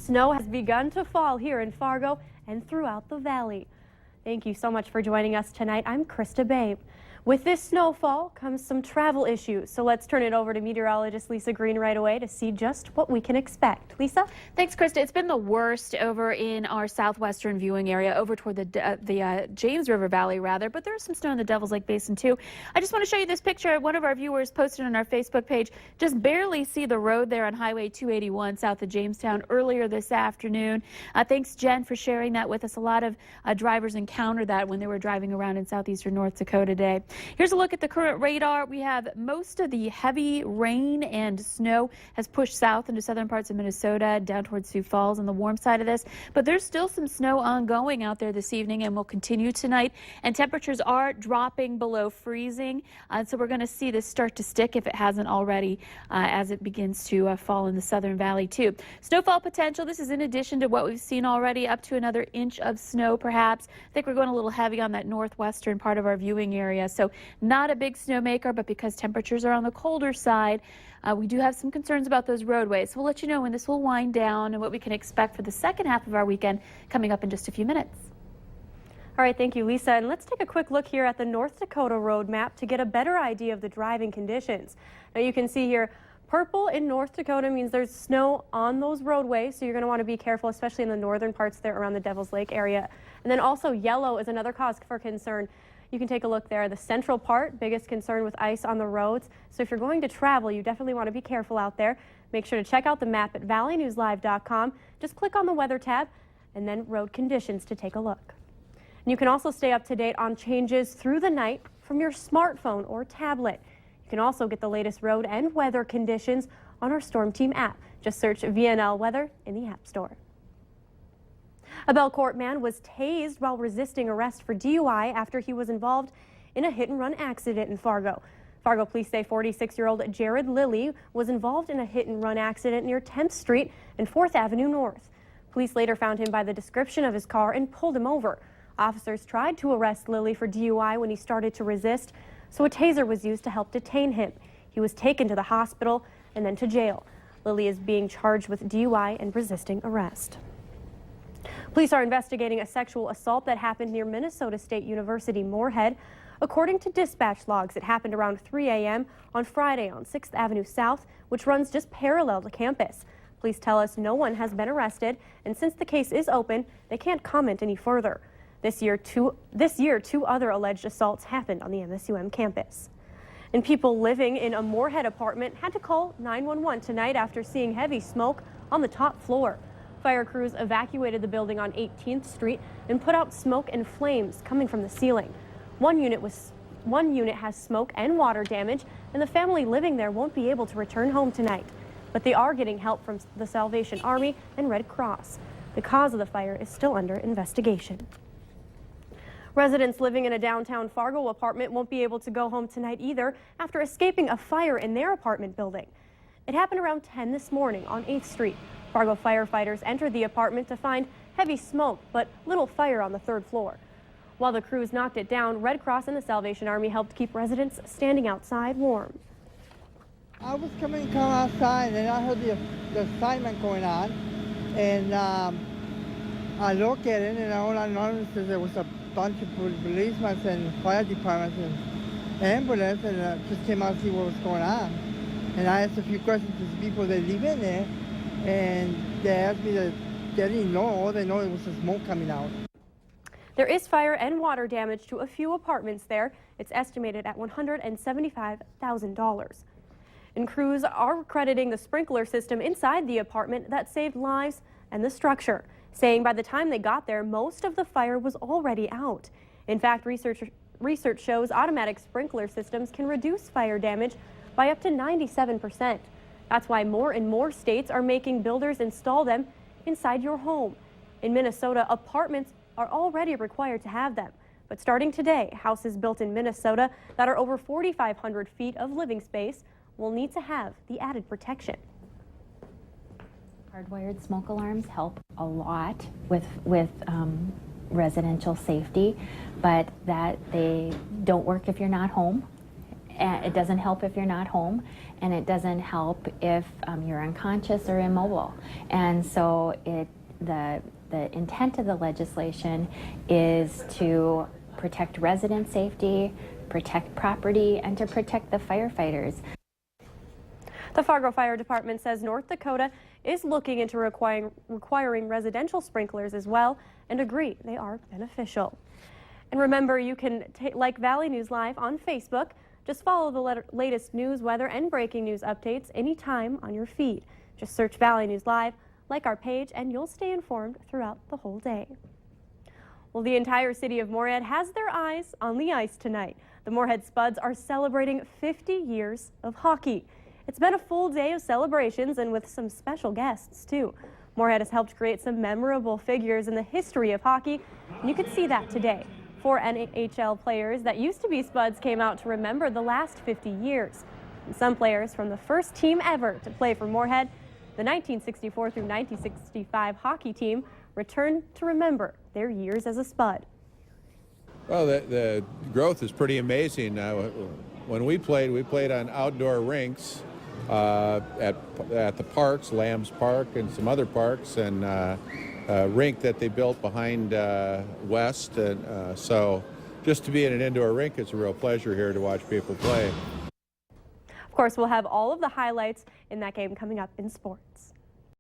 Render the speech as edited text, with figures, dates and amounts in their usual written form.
Snow has begun to fall here in Fargo and throughout the valley. Thank you so much for joining us tonight. I'm Krista Babe. With this snowfall comes some travel issues, so let's turn it over to meteorologist Lisa Green right away to see just what we can expect. Lisa? Thanks, Krista. It's been the worst over in our southwestern viewing area, over toward the James River Valley, rather, but there's some snow in the Devil's Lake Basin, too. I just want to show you this picture. One of our viewers posted on our Facebook page. Just barely see the road there on Highway 281 south of Jamestown earlier this afternoon. Thanks, Jen, for sharing that with us. A lot of drivers encountered that when they were driving around in southeastern North Dakota today. Here's a look at the current radar. We have most of the heavy rain and snow has pushed south into southern parts of Minnesota, down towards Sioux Falls on the warm side of this. But there's still some snow ongoing out there this evening and will continue tonight. And temperatures are dropping below freezing. So we're going to see this start to stick if it hasn't already as it begins to fall in the southern valley too. Snowfall potential. This is in addition to what we've seen already, up to another inch of snow perhaps. I think we're going a little heavy on that northwestern part of our viewing area. So not a big snowmaker, but because temperatures are on the colder side, we do have some concerns about those roadways. So we'll let you know when this will wind down and what we can expect for the second half of our weekend coming up in just a few minutes. All right, thank you, Lisa. And let's take a quick look here at the North Dakota road map to get a better idea of the driving conditions. Now you can see here, purple in North Dakota means there's snow on those roadways, so you're going to want to be careful, especially in the northern parts there around the Devil's Lake area. And then also yellow is another cause for concern. You can take a look there. The central part, biggest concern with ice on the roads. So if you're going to travel, you definitely want to be careful out there. Make sure to check out the map at valleynewslive.com. Just click on the weather tab and then road conditions to take a look. And you can also stay up to date on changes through the night from your smartphone or tablet. You can also get the latest road and weather conditions on our Storm Team app. Just search VNL Weather in the App Store. A Belcourt man was tased while resisting arrest for DUI after he was involved in a hit-and-run accident in Fargo. Fargo police say 46-year-old Jared Lilly was involved in a hit-and-run accident near 10th Street and 4th Avenue North. Police later found him by the description of his car and pulled him over. Officers tried to arrest Lilly for DUI when he started to resist, so a taser was used to help detain him. He was taken to the hospital and then to jail. Lilly is being charged with DUI and resisting arrest. Police are investigating a sexual assault that happened near Minnesota State University Moorhead. According to dispatch logs, it happened around 3 a.m. on Friday on 6th Avenue South, which runs just parallel to campus. Police tell us no one has been arrested, and since the case is open, they can't comment any further. This year, two other alleged assaults happened on the MSUM campus. And people living in a Moorhead apartment had to call 911 tonight after seeing heavy smoke on the top floor. Fire crews evacuated the building on 18th Street and put out smoke and flames coming from the ceiling. One unit has smoke and water damage, and the family living there won't be able to return home tonight. But they are getting help from the Salvation Army and Red Cross. The cause of the fire is still under investigation. Residents living in a downtown Fargo apartment won't be able to go home tonight either after escaping a fire in their apartment building. It happened around 10 this morning on 8th Street. Fargo firefighters entered the apartment to find heavy smoke, but little fire on the 3rd floor. While the crews knocked it down, Red Cross and the Salvation Army helped keep residents standing outside warm. I was come outside and I heard the excitement going on, and I looked at it and all I noticed is there was a bunch of policemen and fire departments and ambulance, and just came out to see what was going on. And I asked a few questions to the people that live in there, and they asked me that they didn't know. All they know it was the smoke coming out. There is fire and water damage to a few apartments there. It's estimated at $175,000. And crews are crediting the sprinkler system inside the apartment that saved lives and the structure, saying by the time they got there, most of the fire was already out. In fact, research shows automatic sprinkler systems can reduce fire damage by up to 97%. That's why more and more states are making builders install them inside your home. In Minnesota, apartments are already required to have them. But starting today, houses built in Minnesota that are over 4,500 feet of living space will need to have the added protection. Hardwired smoke alarms help a lot with residential safety, but that they don't work if you're not home. And it doesn't help if you're not home, and it doesn't help if you're unconscious or immobile. And so the intent of the legislation is to protect resident safety, protect property, and to protect the firefighters. The Fargo Fire Department says North Dakota is looking into requiring residential sprinklers as well, and agree they are beneficial. And remember, you can like Valley News Live on Facebook. Just follow the latest news, weather, and breaking news updates anytime on your feed. Just search Valley News Live, like our page, and you'll stay informed throughout the whole day. Well, the entire city of Moorhead has their eyes on the ice tonight. The Moorhead Spuds are celebrating 50 years of hockey. It's been a full day of celebrations and with some special guests, too. Moorhead has helped create some memorable figures in the history of hockey, and you can see that today. 4 NHL players that used to be Spuds came out to remember the last 50 years. And some players from the first team ever to play for Moorhead, the 1964 through 1965 hockey team, returned to remember their years as a Spud. Well, the growth is pretty amazing. When we played on outdoor rinks at the parks, Lambs Park and some other parks, and a rink that they built behind West. And so just to be in an indoor rink, it's a real pleasure here to watch people play. Of course, we'll have all of the highlights in that game coming up in sports.